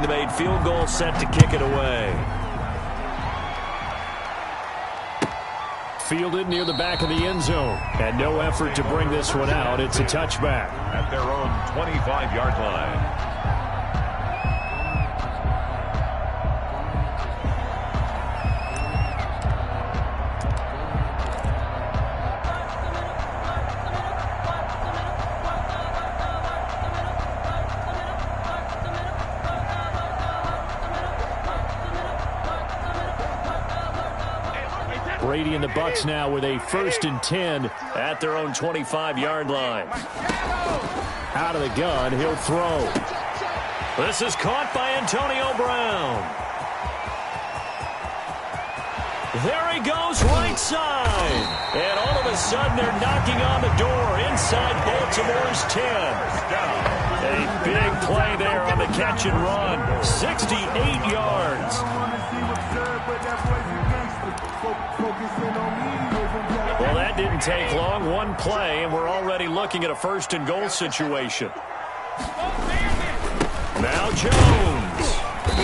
the made field goal, set to kick it away. Fielded near the back of the end zone. And no effort to bring this one out. It's a touchback. At their own 25-yard line. Brady and the Bucs now with a 1st and 10 at their own 25-yard line. Out of the gun, he'll throw. This is caught by Antonio Brown. There he goes, right side. And all of a sudden, they're knocking on the door inside Baltimore's 10. A big play there on the catch and run. 68 yards. Well, that didn't take long. One play, and we're already looking at a 1st and goal situation. Now Jones.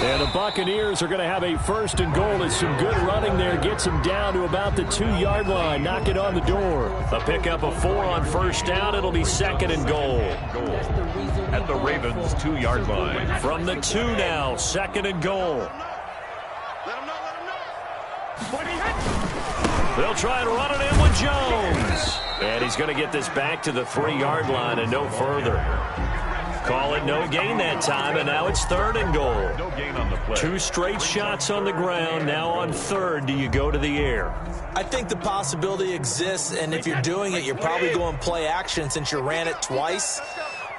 And the Buccaneers are going to have a 1st and goal. As some good running there gets them down to about the 2-yard line. Knock it on the door. A pickup of 4 on 1st down. It'll be 2nd and goal. At the Ravens' 2-yard line. From the 2 now, 2nd and goal. They'll try and run it in with Jones. And he's going to get this back to the 3-yard line and no further. Call it no gain that time, and now it's 3rd and goal. No gain on the play. 2 straight shots on the ground. Now on 3rd, do you go to the air? I think the possibility exists, and if you're doing it, you're probably going play action since you ran it twice.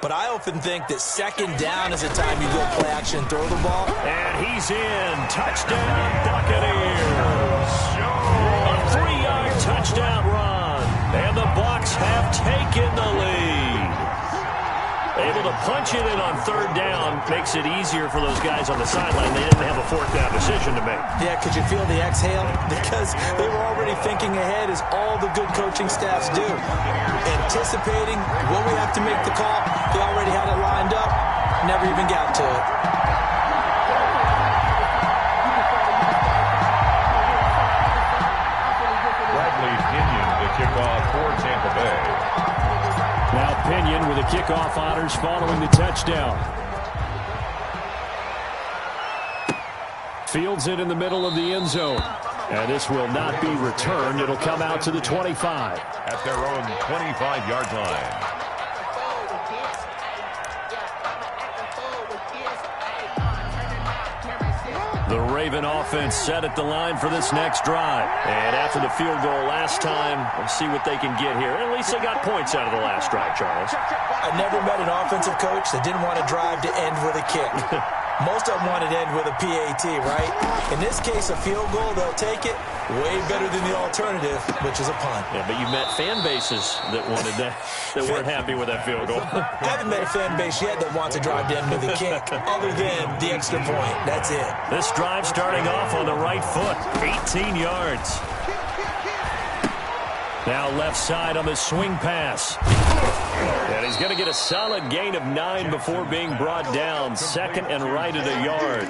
But I often think that 2nd down is the time you go play action and throw the ball. And he's in. Touchdown, Buccaneers. A 3-yard touchdown run. And the Bucs have taken the lead. Able to punch it in on 3rd down makes it easier for those guys on the sideline. They didn't have a 4th down decision to make. Yeah, could you feel the exhale? Because they were already thinking ahead, as all the good coaching staffs do. Anticipating when we have to make the call. They already had it lined up. Never even got to it. Bradley Pinion to kick off for Tampa Bay. Now Pinion with the kickoff honors following the touchdown. Fields it in the middle of the end zone. And this will not be returned. It'll come out to the 25. At their own 25-yard line. The Raven offense set at the line for this next drive. And after the field goal last time, we'll see what they can get here. At least they got points out of the last drive, Charles. I never met an offensive coach that didn't want a drive to end with a kick. Most of them want it to end with a PAT, right? In this case, a field goal, they'll take it. Way better than the alternative, which is a punt. Yeah, but you met fan bases that wanted that, that weren't happy with that field goal. I haven't met a fan base yet that wants to drive to end with a kick, other than the extra point. That's it. This drive starting off on the right foot, 18 yards. Now left side on the swing pass. And he's going to get a solid gain of 9 before being brought down. 2nd and right at a yard.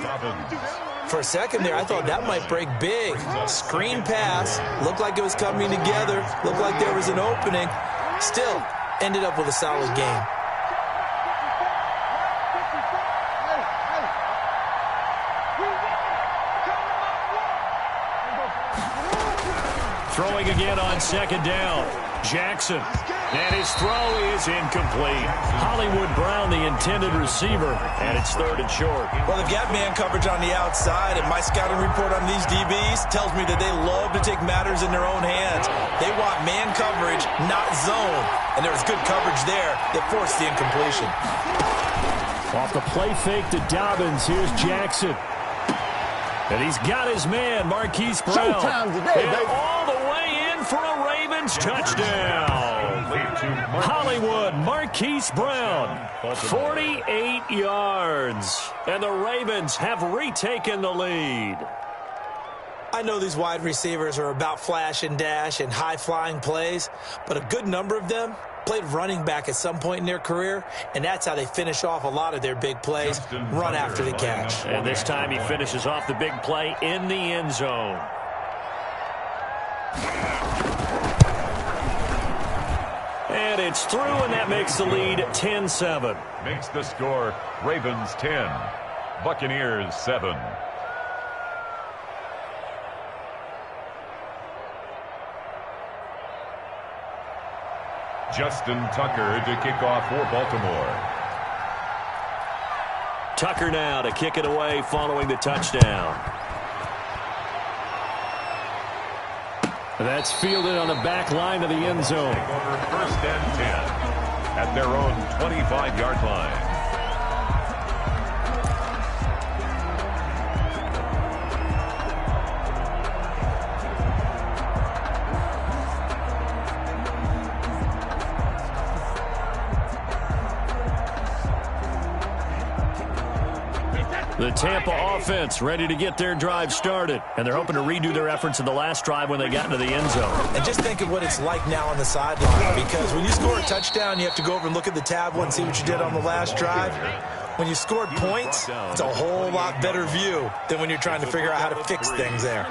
For a second there, I thought that might break big. Screen pass. Looked like it was coming together. Looked like there was an opening. Still, ended up with a solid gain. Throwing again on 2nd down. Jackson. And his throw is incomplete. Hollywood Brown, the intended receiver, and it's 3rd and short. Well, they've got man coverage on the outside, and my scouting report on these DBs tells me that they love to take matters in their own hands. They want man coverage, not zone. And there was good coverage there that forced the incompletion. Off the play fake to Dobbins, here's Jackson. And he's got his man, Marquise Brown. And all the way in for a Ravens touchdown. Hollywood, Marquise Brown, 48 yards. And the Ravens have retaken the lead. I know these wide receivers are about flash and dash and high-flying plays, but a good number of them played running back at some point in their career, and that's how they finish off a lot of their big plays, run after the catch. And this time he finishes off the big play in the end zone. And it's through, and that makes the lead 10-7. Makes the score Ravens 10, Buccaneers 7. Justin Tucker to kick off for Baltimore. Tucker now to kick it away following the touchdown. That's fielded on the back line of the end zone. Over 1st and 10 at their own 25-yard line. The Tampa offense ready to get their drive started, and they're hoping to redo their efforts in the last drive when they got into the end zone. And just think of what it's like now on the sideline, because when you score a touchdown, you have to go over and look at the tablet and see what you did on the last drive. When you scored points, it's a whole lot better view than when you're trying to figure out how to fix things there.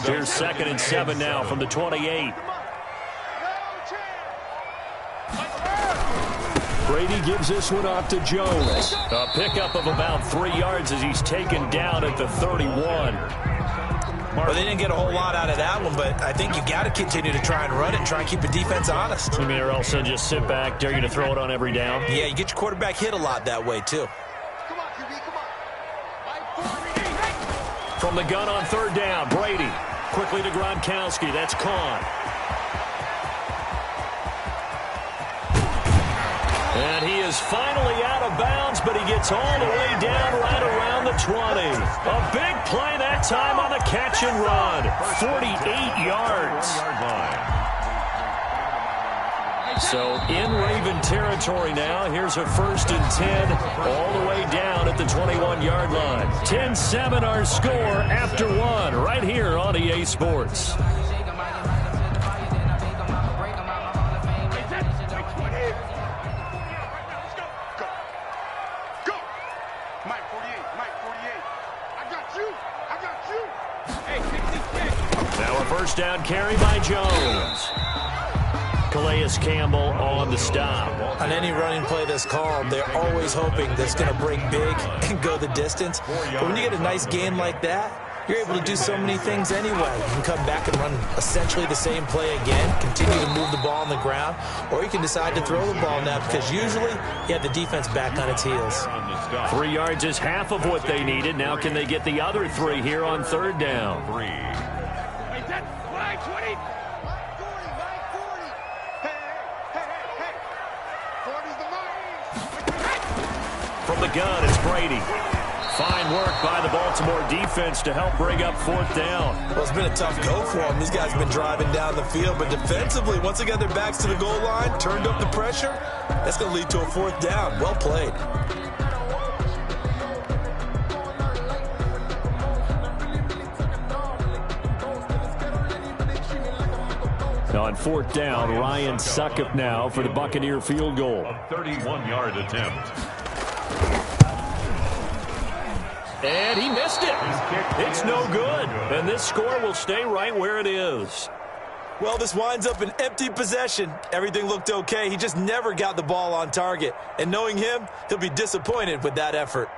Here's 2nd and 7 now from the 28. Brady gives this one off to Jones. A pickup of about 3 yards as he's taken down at the 31. Well, they didn't get a whole lot out of that one, but I think you got to continue to try and run it and try and keep the defense honest. You mean, or also just sit back, dare you to throw it on every down? Yeah, you get your quarterback hit a lot that way, too. From the gun on 3rd down, Brady. Quickly to Gronkowski. That's Kahn. And he is finally out of bounds, but he gets all the way down right around the 20. A big play that time on the catch and run. 48 yards. So in Raven territory now. Here's a 1st and 10 all the way down at the 21-yard line. 10-7 our score after 1 right here on EA Sports. Now a 1st down carry by Jones. Calais Campbell on the stop. On any running play that's called, they're always hoping that's going to break big and go the distance. But when you get a nice game like that, you're able to do so many things anyway. You can come back and run essentially the same play again, continue to move the ball on the ground, or you can decide to throw the ball now because usually you have the defense back on its heels. 3 yards is half of what they needed. Now can they get the other 3 here on 3rd down? From the gun, it's Brady. Fine work by the Baltimore defense to help bring up 4th down. Well, it's been a tough go for them. These guys have been driving down the field, but defensively, once they got their backs to the goal line, turned up the pressure, that's going to lead to a 4th down. Well played. On 4th down, Ryan Succop now for the Buccaneer field goal. A 31-yard attempt. And he missed it. It's no good. And this score will stay right where it is. Well, this winds up an empty possession. Everything looked okay. He just never got the ball on target. And knowing him, he'll be disappointed with that effort.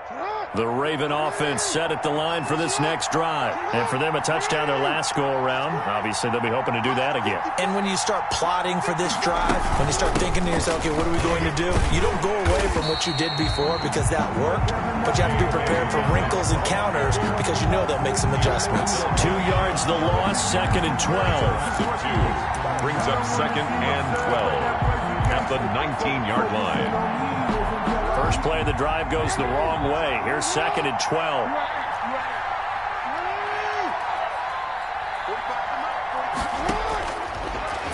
The Raven offense set at the line for this next drive. And for them, a touchdown their last go-around. Obviously, they'll be hoping to do that again. And when you start plotting for this drive, when you start thinking to yourself, okay, what are we going to do? You don't go away from what you did before because that worked. But you have to be prepared for wrinkles and counters because you know they'll make some adjustments. 2 yards the loss, 2nd and 12. Brings up 2nd and 12 at the 19-yard line. First play of the drive goes the wrong way. Here's 2nd and 12.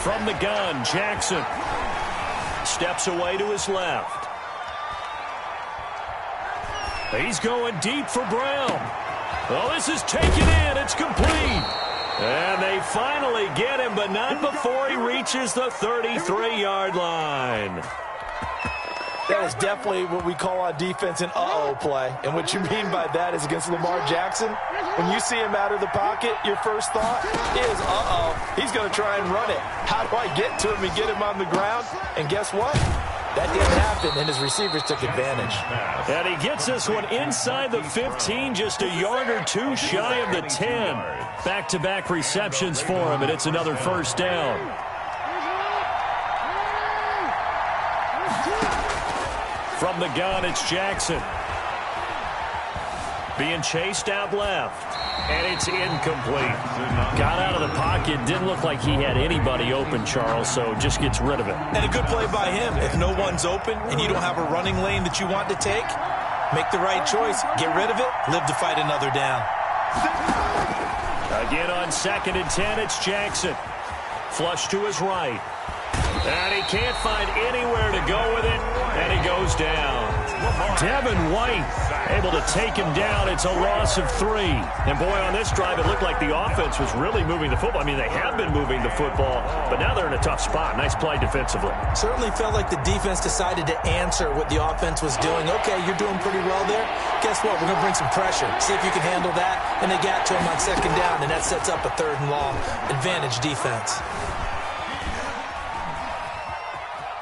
From the gun, Jackson steps away to his left. He's going deep for Brown. Oh, this is taken in. It's complete. And they finally get him, but not before he reaches the 33-yard line. That is definitely what we call on defense an uh-oh play. And what you mean by that is against Lamar Jackson, when you see him out of the pocket, your first thought is, uh-oh, he's going to try and run it. How do I get to him and get him on the ground? And guess what? That didn't happen, and his receivers took advantage. And he gets this one inside the 15, just a yard or two shy of the 10. Back-to-back receptions for him, and it's another first down. From the gun, it's Jackson. Being chased out left. And it's incomplete. Got out of the pocket. Didn't look like he had anybody open, Charles, so just gets rid of it. And a good play by him. If no one's open and you don't have a running lane that you want to take, make the right choice. Get rid of it. Live to fight another down. Again on 2nd and 10, it's Jackson. Flush to his right. And he can't find anywhere to go with it, and he goes down. Devin White able to take him down. It's a loss of 3. And, boy, on this drive, it looked like the offense was really moving the football. I mean, they have been moving the football, but now they're in a tough spot. Nice play defensively. Certainly felt like the defense decided to answer what the offense was doing. Okay, you're doing pretty well there. Guess what? We're going to bring some pressure. See if you can handle that. And they got to him on 2nd down, and that sets up a 3rd and long. Advantage defense.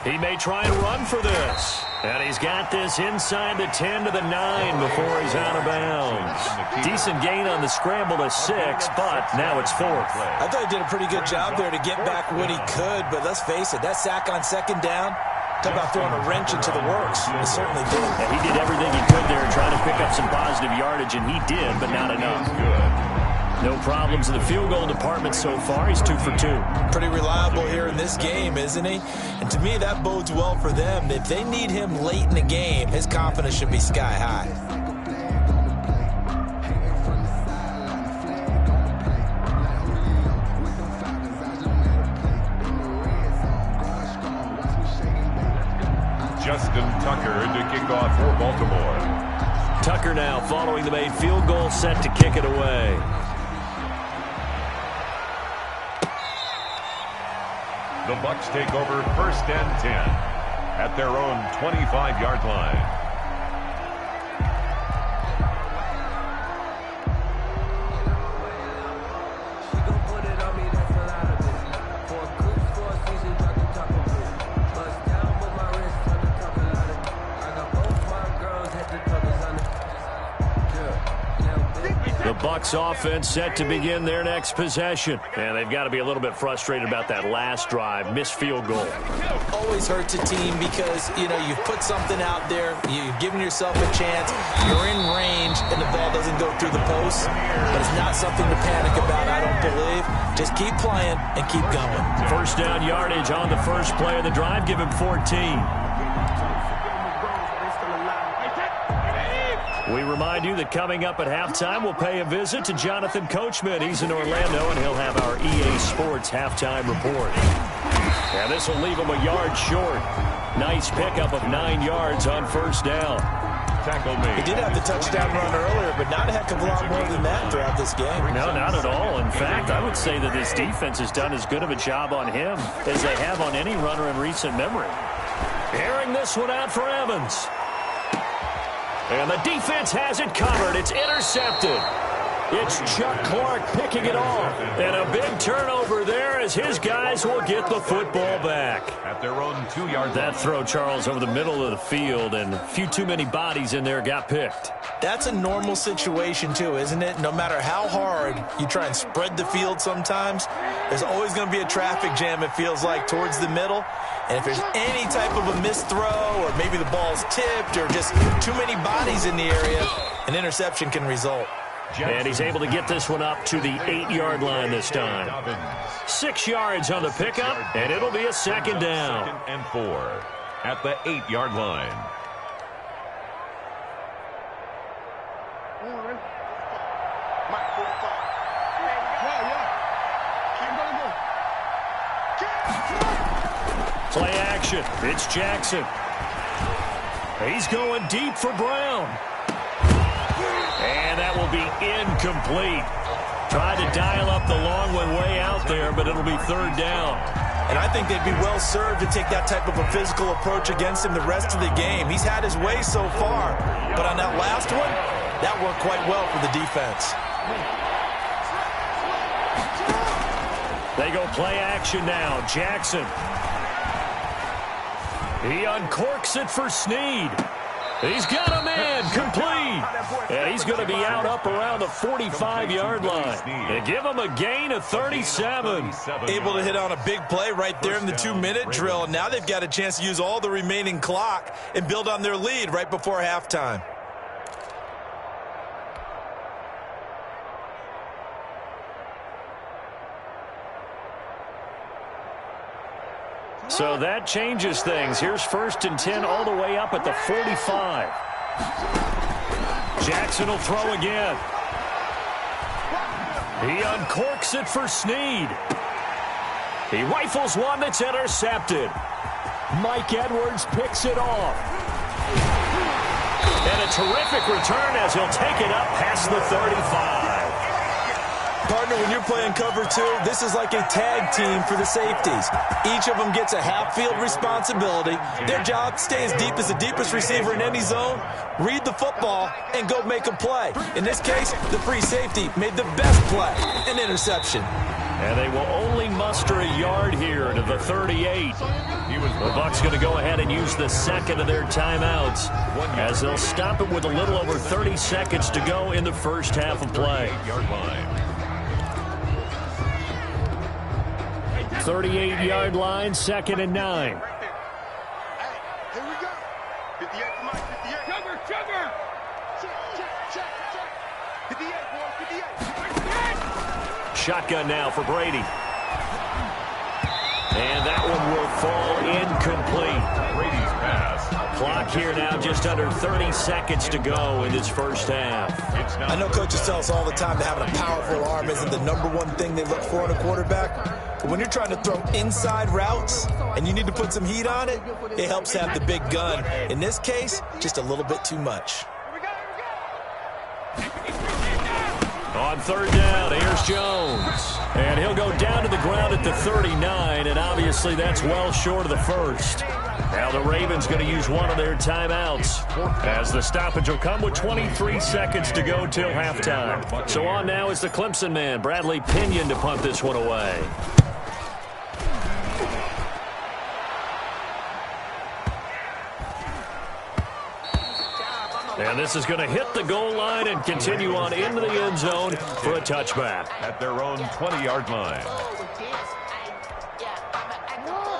He may try and run for this. And he's got this inside the 10 to the 9 before he's out of bounds. Decent gain on the scramble to 6, but now it's 4th. I thought he did a pretty good job there to get back what he could, but let's face it, that sack on 2nd down, talk about throwing a wrench into the works. He certainly did. Yeah, he did everything he could there, trying to pick up some positive yardage, and he did, but not enough. No problems in the field goal department so far. He's 2 for 2. Pretty reliable here in this game, isn't he? And to me, that bodes well for them. If they need him late in the game, his confidence should be sky high. Justin Tucker to kick off for Baltimore. Tucker now following the made field goal, set to kick it away. The Bucs take over 1st and 10 at their own 25-yard line. Bucs offense set to begin their next possession. And they've got to be a little bit frustrated about that last drive. Missed field goal. Always hurts a team because, you know, you've put something out there. You've given yourself a chance. You're in range, and the ball doesn't go through the post. But it's not something to panic about, I don't believe. Just keep playing and keep going. First down yardage on the first play of the drive. Give him 14. We remind you that coming up at halftime, we'll pay a visit to Jonathan Coachman. He's in Orlando, and he'll have our EA Sports halftime report. And this will leave him a yard short. Nice pickup of 9 yards on first down. Tackle me. He did have the touchdown run earlier, but not a heck of a lot more than that throughout this game. No, not at all. In fact, I would say that this defense has done as good of a job on him as they have on any runner in recent memory. Airing this one out for Evans. And the defense has it covered. It's intercepted. It's Chuck Clark picking it off. And a big turnover there as his guys will get the football back. At their own 2-yard line. That throw, Charles, over the middle of the field, and a few too many bodies in there got picked. That's a normal situation, too, isn't it? No matter how hard you try and spread the field sometimes, there's always going to be a traffic jam, it feels like, towards the middle. And if there's any type of a missed throw or maybe the ball's tipped or just too many bodies in the area, an interception can result. And he's able to get this one up to the 8-yard line this time. 6 yards on the pickup, and it'll be a second down. 2nd and 4 at the 8-yard line. Play action. It's Jackson. He's going deep for Brown. And that will be incomplete. Tried to dial up the long one way out there, but it'll be third down. And I think they'd be well served to take that type of a physical approach against him the rest of the game. He's had his way so far, but on that last one, that worked quite well for the defense. They go play action now. Jackson. He uncorks it for Snead. He's got a man complete. And he's going to be out up around the 45-yard line. And give him a gain of 37. Able to hit on a big play right there in the 2-minute drill. And now they've got a chance to use all the remaining clock and build on their lead right before halftime. So that changes things. Here's 1st and 10 all the way up at the 45. Jackson will throw again. He uncorks it for Snead. He rifles one that's intercepted. Mike Edwards picks it off. And a terrific return as he'll take it up past the 35. Partner, when you're playing cover 2, this is like a tag team for the safeties. Each of them gets a half-field responsibility. Their job, stay as deep as the deepest receiver in any zone, read the football, and go make a play. In this case, the free safety made the best play, an interception. And they will only muster a yard here to the 38. The Bucs going to go ahead and use the second of their timeouts as they'll stop it with a little over 30 seconds to go in the first half of play. 38-yard line, 2nd and 9. Here we go. 58, come on, 58. Cover. Check. 58, boy, 58. Shotgun now for Brady. And that one will fall incomplete. Brady's pass. Clock here now, just under 30 seconds to go in this first half. I know coaches tell us all the time that having a powerful arm isn't the #1 thing they look for in a quarterback. But when you're trying to throw inside routes and you need to put some heat on it, it helps have the big gun. In this case, just a little bit too much. On 3rd down, here's Jones. And he'll go down to the ground at the 39, and obviously that's well short of the first. Now the Ravens going to use one of their timeouts as the stoppage will come with 23 seconds to go till halftime. So on now is the Clemson man, Bradley Pinion, to punt this one away. And this is going to hit the goal line and continue on into the end zone for a touchback. At their own 20-yard line.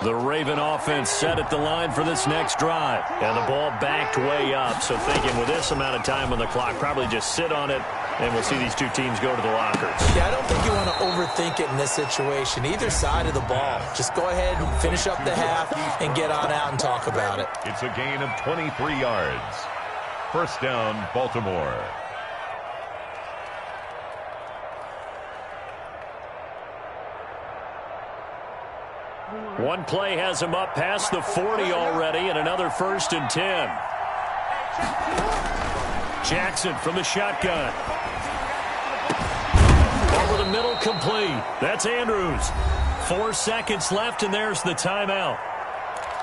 The Raven offense set at the line for this next drive. And the ball backed way up. So thinking with this amount of time on the clock, probably just sit on it, and we'll see these two teams go to the lockers. Yeah, I don't think you want to overthink it in this situation. Either side of the ball. Just go ahead and finish up the half and get on out and talk about it. It's a gain of 23 yards. First down, Baltimore. One play has him up past the 40 already, and another 1st and 10. Jackson from the shotgun. Over the middle, complete. That's Andrews. 4 seconds left, and there's the timeout.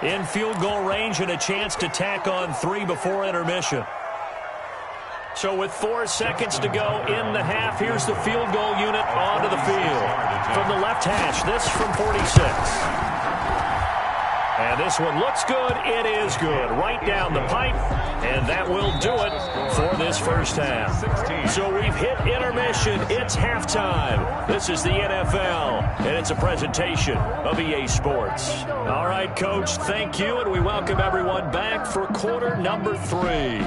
In field goal range and a chance to tack on 3 before intermission. So with 4 seconds to go in the half, here's the field goal unit onto the field. From the left hash, this from 46. And this one looks good. It is good. Right down the pipe. And that will do it for this first half. So we've hit intermission. It's halftime. This is the NFL, and it's a presentation of EA Sports. All right, Coach, thank you, and we welcome everyone back for quarter number 3.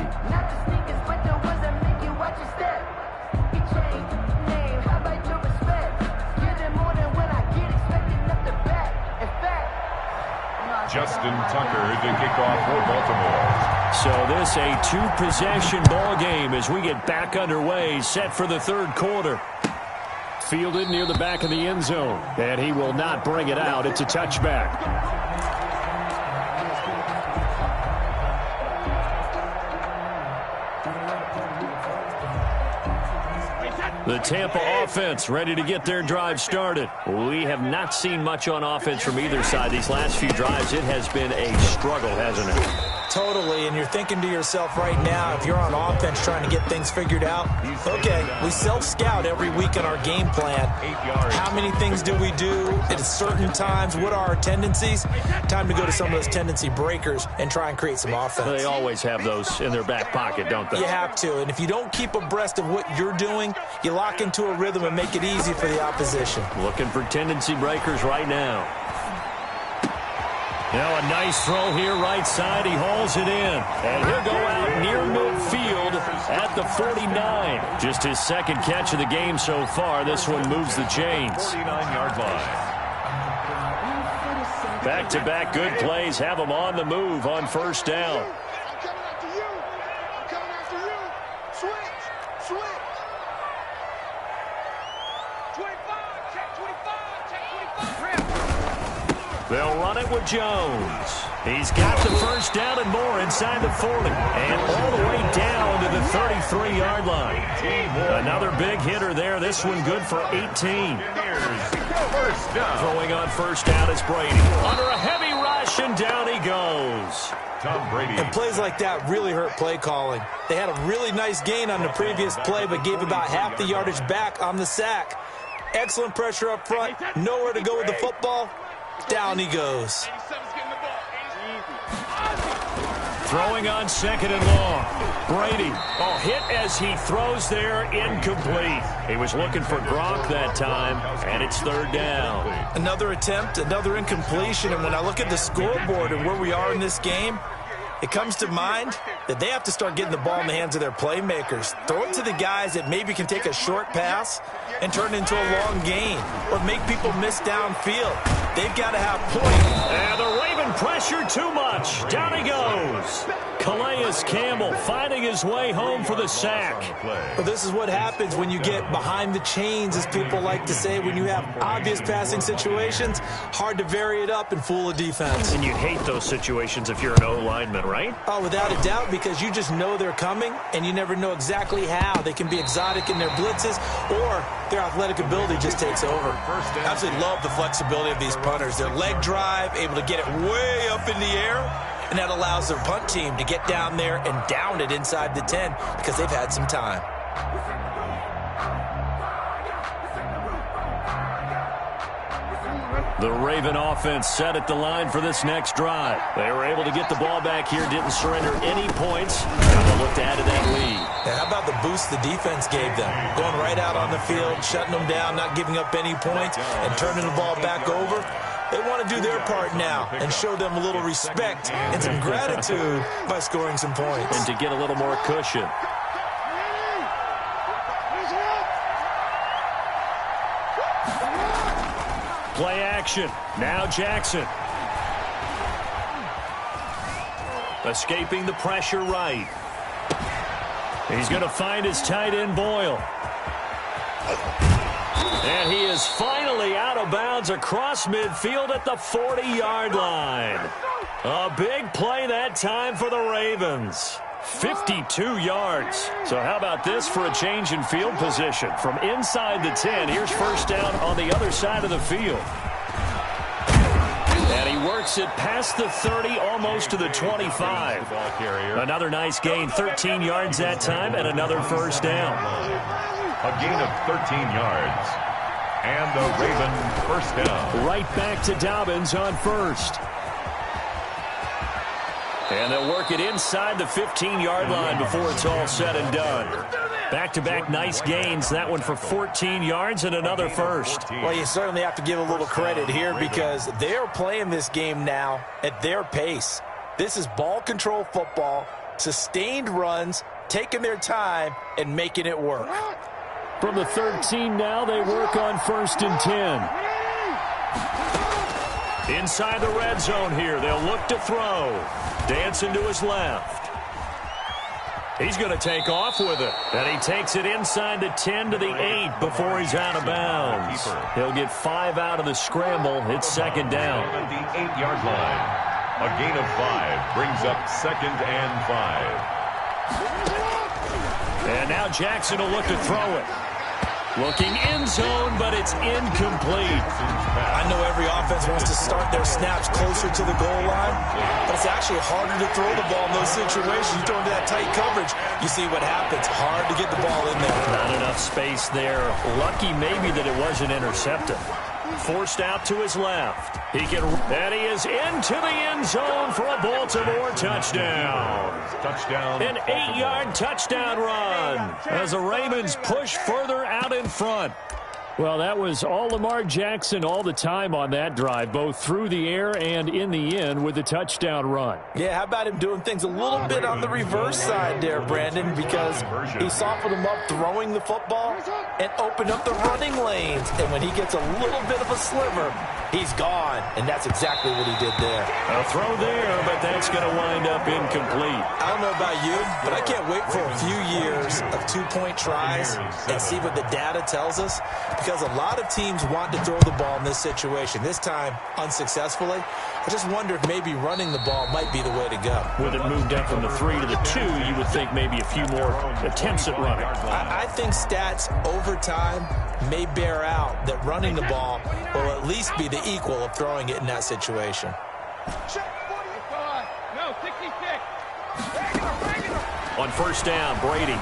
Justin Tucker to kick off for Baltimore. So this a 2-possession ball game as we get back underway, set for the 3rd quarter. Fielded near the back of the end zone, and he will not bring it out. It's a touchback. The Tampa offense ready to get their drive started. We have not seen much on offense from either side these last few drives. It has been a struggle, hasn't it? Totally, and you're thinking to yourself right now, if you're on offense trying to get things figured out, okay, we self-scout every week in our game plan. How many things do we do at certain times? What are our tendencies? Time to go to some of those tendency breakers and try and create some offense. They always have those in their back pocket, don't they? You have to, and if you don't keep abreast of what you're doing, you lock into a rhythm and make it easy for the opposition. Looking for tendency breakers right now. Now a nice throw here right side. He hauls it in. And he'll go out near midfield at the 49. Just his second catch of the game so far. This one moves the chains. 49-yard line. Back-to-back good plays have them on the move on first down. I'm coming after you. I'm coming after you. Switch. Switch. 25. Check 25. Check 25. They'll run it with Jones. He's got the first down and more inside the 40. And all the way down to the 33-yard line. Another big hitter there. This one good for 18. First down. Throwing on first down is Brady. Under a heavy rush, and down he goes. Tom Brady. And plays like that really hurt play calling. They had a really nice gain on the previous play, but gave about half the yardage back on the sack. Excellent pressure up front. Nowhere to go with the football. Down he goes. Throwing on second and long. Brady, hit as he throws there, incomplete. He was looking for Gronk that time, and it's third down. Another attempt, another incompletion, and when I look at the scoreboard and where we are in this game, it comes to mind that they have to start getting the ball in the hands of their playmakers. Throw it to the guys that maybe can take a short pass and turn it into a long gain or make people miss downfield. They've got to have points. And the Raven pressure too much. Down he goes. Calais Campbell finding his way home for the sack. Well, this is what happens when you get behind the chains, as people like to say. When you have obvious passing situations, hard to vary it up and fool a defense. And you hate those situations if you're an O-lineman, right? Oh, without a doubt, because you just know they're coming, and you never know exactly how. They can be exotic in their blitzes, or their athletic ability just takes over. I absolutely love the flexibility of these punters. Their leg drive, able to get it way up in the air, and that allows their punt team to get down there and down it inside the 10 because they've had some time. The Raven offense set at the line for this next drive. They were able to get the ball back here, didn't surrender any points. Now they'll look to add to that lead. Now, how about the boost the defense gave them? Going right out on the field, shutting them down, not giving up any points, and turning the ball back over. They want to do their part now and show them a little respect and some gratitude by scoring some points. And to get a little more cushion. Play action. Now Jackson. Escaping the pressure right. He's going to find his tight end Boyle. And he is finally out of bounds across midfield at the 40-yard line. A big play that time for the Ravens. 52 yards. So how about this for a change in field position? From inside the 10, here's first down on the other side of the field. And he works it past the 30, almost to the 25. Another nice gain, 13 yards that time, and another first down. A gain of 13 yards. And the Raven first down. Right back to Dobbins on first. And they'll work it inside the 15-yard line before it's all said and done. Back-to-back nice gains. That one for 14 yards and another first. Well, you certainly have to give a little credit here because they're playing this game now at their pace. This is ball control football, sustained runs, taking their time, and making it work. From the 13 now, they work on first and 10. Inside the red zone here, they'll look to throw. Dancing to his left. He's going to take off with it. And he takes it inside the 10 to the 8 before he's out of bounds. He'll get 5 out of the scramble. It's second down. At the 8-yard line. A gain of 5 brings up second and 5. And now Jackson will look to throw it. Looking end zone, but it's incomplete. I know every offense wants to start their snaps closer to the goal line, but it's actually harder to throw the ball in those situations. You throw into that tight coverage, you see what happens. Hard to get the ball in there. Not enough space there. Lucky maybe that it wasn't intercepted. Forced out to his left. And he is into the end zone for a Baltimore touchdown. An 8-yard touchdown run as the Ravens push further out in front. Well, that was all Lamar Jackson all the time on that drive, both through the air and in the end with the touchdown run. Yeah, how about him doing things a little bit on the reverse side there, Brandon, because he softened him up throwing the football and opened up the running lanes. And when he gets a little bit of a sliver, he's gone. And that's exactly what he did there. A throw there, but that's going to wind up incomplete. I don't know about you, but I can't wait for a few years of two-point tries and see what the data tells us. Because a lot of teams want to throw the ball in this situation. This time, unsuccessfully. I just wonder if maybe running the ball might be the way to go. With it moved up from the 3 to the 2, you would think maybe a few more attempts at running. I think stats over time may bear out that running the ball will at least be the equal of throwing it in that situation. On first down, Brady.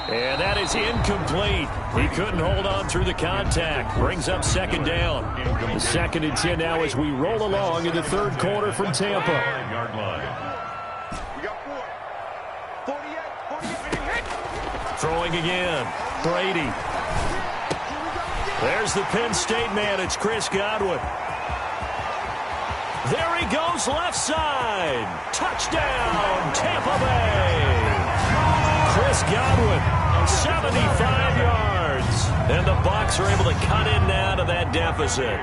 And that is incomplete. He couldn't hold on through the contact. Brings up second down. The 2nd and 10 now as we roll along in the third quarter from Tampa. Throwing again. Brady. There's the Penn State man. It's Chris Godwin. There he goes left side. Touchdown, Tampa Bay. Chris Godwin, 75 yards. And the Bucs are able to cut in now to that deficit.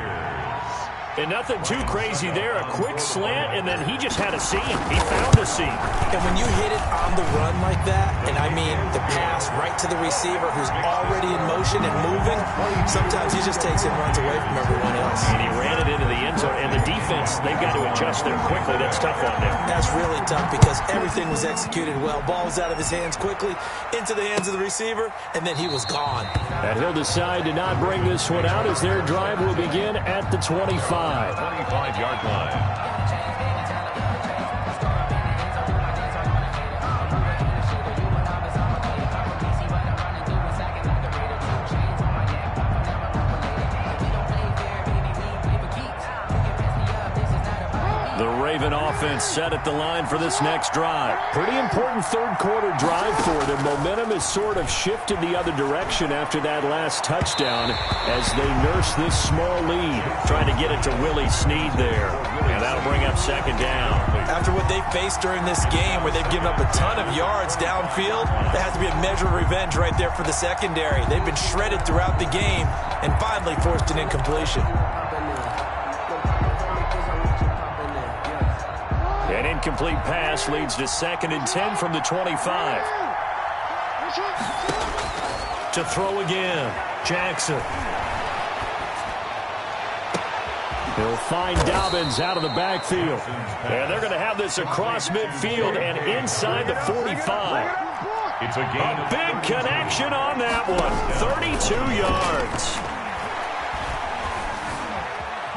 And nothing too crazy there. A quick slant, and then he just had a seam. He found a seam. And when you hit it on the run like that, and I mean the pass right to the receiver who's already in motion and moving, sometimes he just takes it and runs away from everyone else. And he ran it into the end zone. And the defense, they've got to adjust there quickly. That's tough on them. That's really tough because everything was executed well. Ball was out of his hands quickly, into the hands of the receiver, and then he was gone. And he'll decide to not bring this one out as their drive will begin at the 25. 25-yard line. The Raven offense set at the line for this next drive. Pretty important third quarter drive for them. Momentum has sort of shifted the other direction after that last touchdown as they nurse this small lead. Trying to get it to Willie Snead there. And that'll bring up second down. After what they faced during this game where they've given up a ton of yards downfield, there has to be a measure of revenge right there for the secondary. They've been shredded throughout the game and finally forced an incompletion. An incomplete pass leads to 2nd and 10 from the 25. To throw again, Jackson. He'll find Dobbins out of the backfield. And they're going to have this across midfield and inside the 45. It's a gain. A big connection on that one. 32 yards.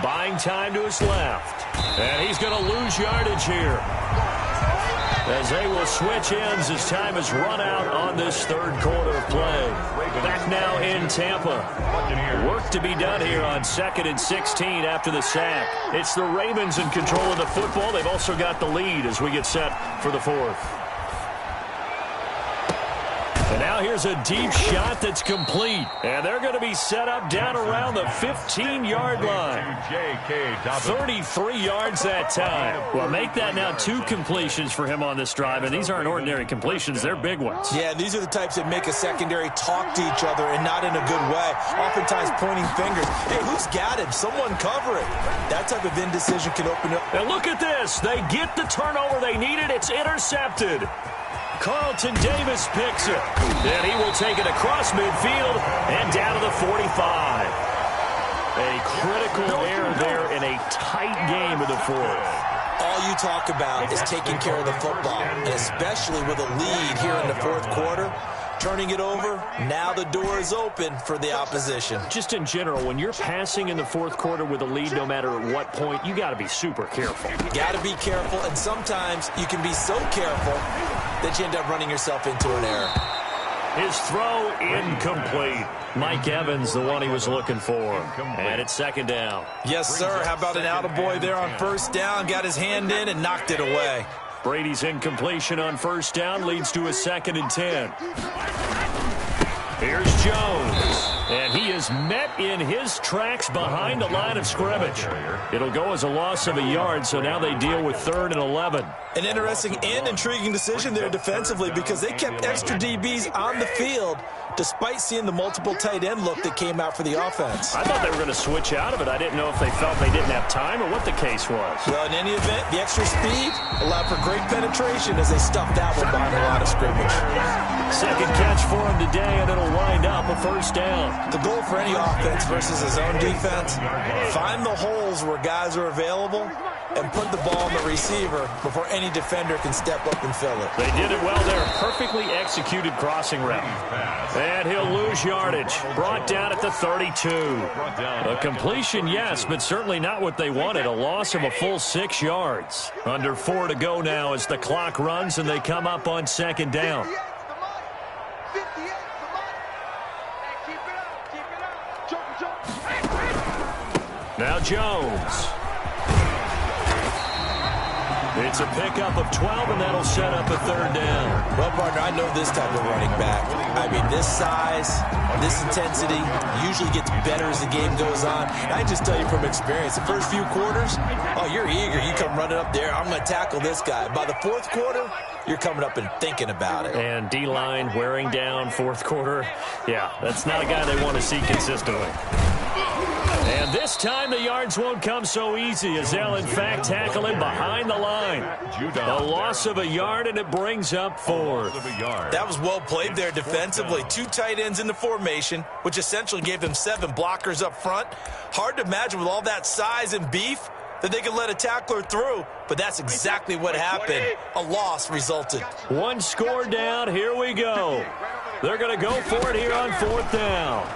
Buying time to his left. And he's going to lose yardage here. As they will switch ends as time has run out on this third quarter of play. Back now in Tampa. Work to be done here on 2nd and 16 after the sack. It's the Ravens in control of the football. They've also got the lead as we get set for the 4th. And now here's a deep shot that's complete. And they're going to be set up down around the 15-yard line. 33 yards that time. Well, make that now 2 completions for him on this drive. And these aren't ordinary completions. They're big ones. Yeah, these are the types that make a secondary talk to each other and not in a good way. Oftentimes pointing fingers. Hey, who's got him? Someone cover it. That type of indecision can open up. And look at this. They get the turnover they needed. It's intercepted. Carlton Davis picks it. And he will take it across midfield and down to the 45. A critical error there in a tight game of the 4th. All you talk about is taking care of the football, and especially with a lead here in the 4th quarter. turning it over. Now the door is open for the opposition. Just in general, when you're passing in the fourth quarter with a lead, no matter at what point, you got to be super careful. Got to be careful, and sometimes you can be so careful that you end up running yourself into an error. His throw incomplete. Mike Evans, the one he was looking for. And it's second down. Yes, sir. How about an attaboy there on first down? Got his hand in and knocked it away. Brady's incompletion on first down leads to a 2nd and 10. Here's Jones. And he is met in his tracks behind the line of scrimmage. It'll go as a loss of a yard, so now they deal with 3rd and 11. An interesting and intriguing decision there defensively because they kept extra DBs on the field despite seeing the multiple tight end look that came out for the offense. I thought they were going to switch out of it. I didn't know if they felt they didn't have time or what the case was. Well, in any event, the extra speed allowed for great penetration as they stuffed that one behind the line of scrimmage. Second catch for him today, and it'll wind up a first down. The goal for any offense versus his own defense, find the holes where guys are available and put the ball on the receiver before any defender can step up and fill it. They did it well there. Perfectly executed crossing route. And he'll lose yardage. Brought down at the 32. A completion, yes, but certainly not what they wanted. A loss of a full 6 yards. Under 4 to go now as the clock runs and they come up on second down. Now Jones. It's a pickup of 12, and that'll set up a 3rd down. Well, partner, I know this type of running back. I mean, this size, this intensity usually gets better as the game goes on. And I just tell you from experience, the first few quarters, oh, you're eager. You come running up there, I'm going to tackle this guy. By the fourth quarter, you're coming up and thinking about it. And D-line wearing down fourth quarter. Yeah, that's not a guy they want to see consistently. And this time the yards won't come so easy as they'll, in fact, tackle him behind the line. A loss of a yard, and it brings up 4th. That was well played there defensively. 2 tight ends in the formation, which essentially gave them 7 blockers up front. Hard to imagine with all that size and beef that they could let a tackler through, but that's exactly what happened. A loss resulted. 1 score down. Here we go. They're going to go for it here on 4th down.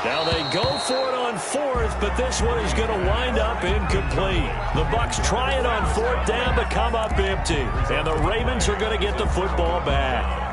Now they go for it on 4th, but this one is going to wind up incomplete. The Bucs try it on 4th down to come up empty, and the Ravens are going to get the football back.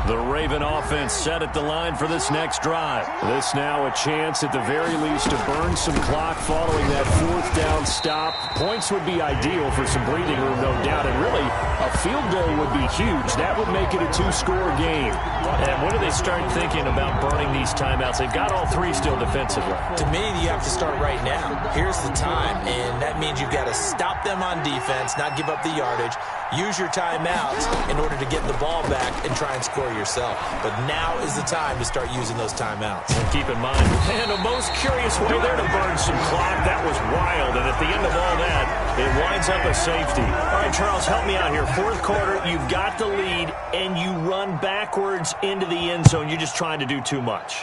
The Raven offense set at the line for this next drive. This now a chance at the very least to burn some clock following that 4th down stop. Points would be ideal for some breathing room, no doubt, and really a field goal would be huge. That would make it a 2-score game. And when do they start thinking about burning these timeouts? They've got all 3 still defensively. To me, you have to start right now. Here's the time, and that means you've got to stop them on defense, not give up the yardage. Use your timeouts in order to get the ball back and try and score yourself. But now is the time to start using those timeouts. And keep in mind, and a most curious way there to burn some clock. That was wild, and at the end of all that, it winds up a safety. All right, Charles, help me out here. 4th quarter, you've got the lead, and you run backwards into the end zone. You're just trying to do too much.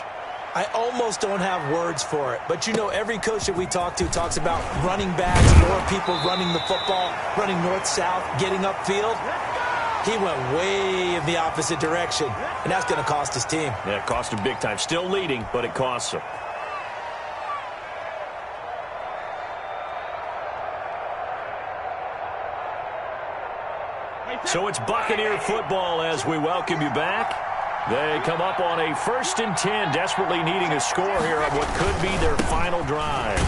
I almost don't have words for it. But, you know, every coach that we talk to talks about running backs, more people running the football, running north-south, getting upfield. He went way in the opposite direction, and that's going to cost his team. Yeah, it cost him big time. Still leading, but it costs him. So it's Buccaneer football as we welcome you back. They come up on a 1st and 10, desperately needing a score here on what could be their final drive.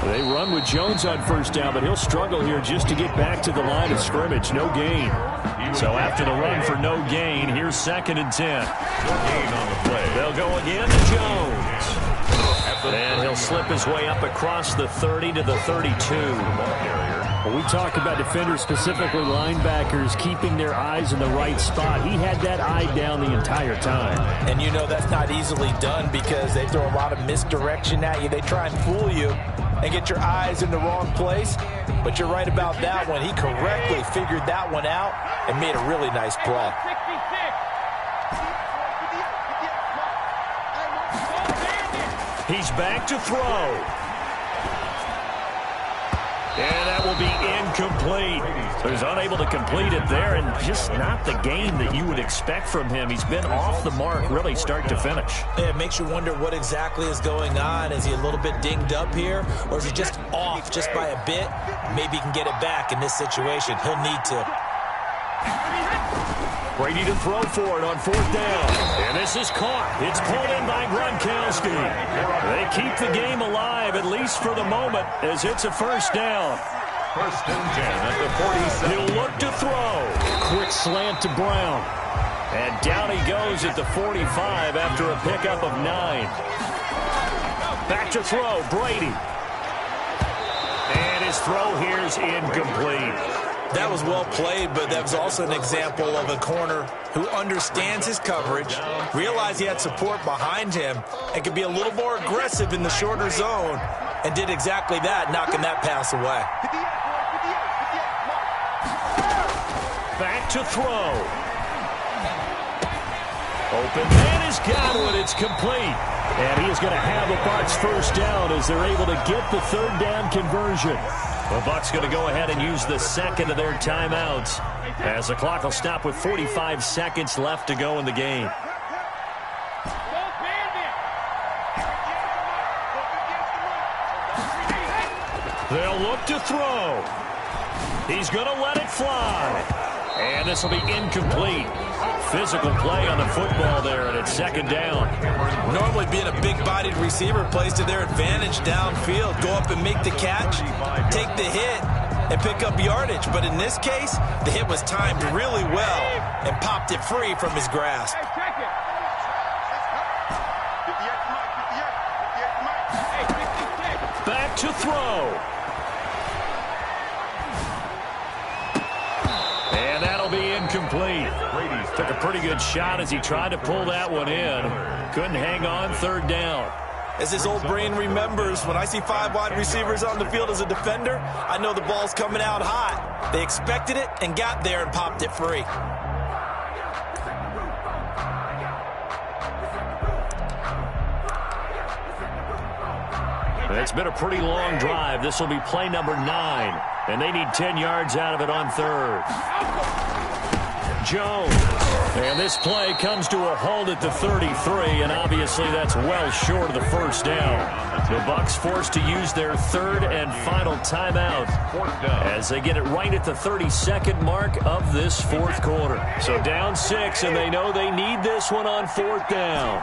They run with Jones on 1st down, but he'll struggle here just to get back to the line of scrimmage. No gain. So after the run for no gain, here's 2nd and 10. They'll go again to Jones. And he'll slip his way up across the 30 to the 32. Well, we talk about defenders, specifically linebackers, keeping their eyes in the right spot. He had that eye down the entire time. And you know that's not easily done because they throw a lot of misdirection at you. They try and fool you and get your eyes in the wrong place. But you're right about that one. He correctly figured that one out and made a really nice play. He's back to throw. And that will be incomplete. So he's unable to complete it there, and just not the game that you would expect from him. He's been off the mark really start to finish. Yeah, it makes you wonder what exactly is going on. Is he a little bit dinged up here, or is he just off just by a bit? Maybe he can get it back in this situation. He'll need to. Brady to throw for it on 4th down. And this is caught. It's pulled in by Gronkowski. They keep the game alive, at least for the moment, as it's a 1st down. 1st and 10 at the 47. He'll look to throw. Quick slant to Brown. And down he goes at the 45 after a pickup of 9. Back to throw, Brady. And his throw here is incomplete. That was well played, but that was also an example of a corner who understands his coverage, realized he had support behind him, and could be a little more aggressive in the shorter zone, and did exactly that, knocking that pass away. Back to throw. Open man has got it. It's complete. And he is going to have the Bucs 1st down as they're able to get the 3rd down conversion. The Bucs going to go ahead and use the 2nd of their timeouts as the clock will stop with 45 seconds left to go in the game. They'll look to throw. He's going to let it fly. And this will be incomplete. Physical play on the football there, and it's 2nd down. Normally being a big-bodied receiver plays to their advantage downfield. Go up and make the catch, take the hit, and pick up yardage. But in this case, the hit was timed really well and popped it free from his grasp. Back to throw. And that'll be incomplete. Took a pretty good shot as he tried to pull that one in. Couldn't hang on, 3rd down. As his old brain remembers, when I see 5 wide receivers on the field as a defender, I know the ball's coming out hot. They expected it and got there and popped it free. It's been a pretty long drive. This will be play number 9, and they need 10 yards out of it on 3rd. Jones. And this play comes to a halt at the 33, and obviously that's well short of the 1st down. The Bucs forced to use their 3rd and final timeout as they get it right at the 32nd mark of this 4th quarter. So down 6, and they know they need this one on 4th down.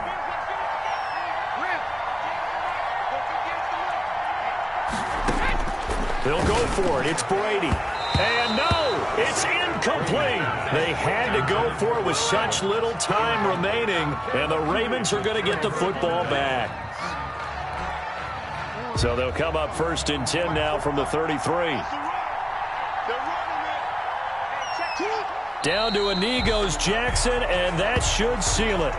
They'll go for it. It's Brady. And no, it's incomplete. They had to go for it with such little time remaining, and the Ravens are going to get the football back. So they'll come up 1st and 10 now from the 33. Down to a knee goes Jackson, and that should seal it.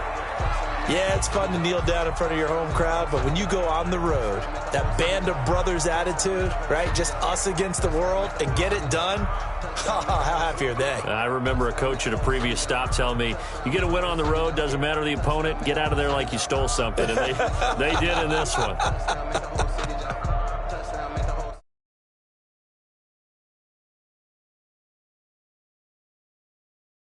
Yeah, it's fun to kneel down in front of your home crowd, but when you go on the road, that band of brothers attitude, right, just us against the world, and get it done, how happy are they? I remember a coach at a previous stop telling me, you get a win on the road, doesn't matter the opponent, get out of there like you stole something, and they did in this one.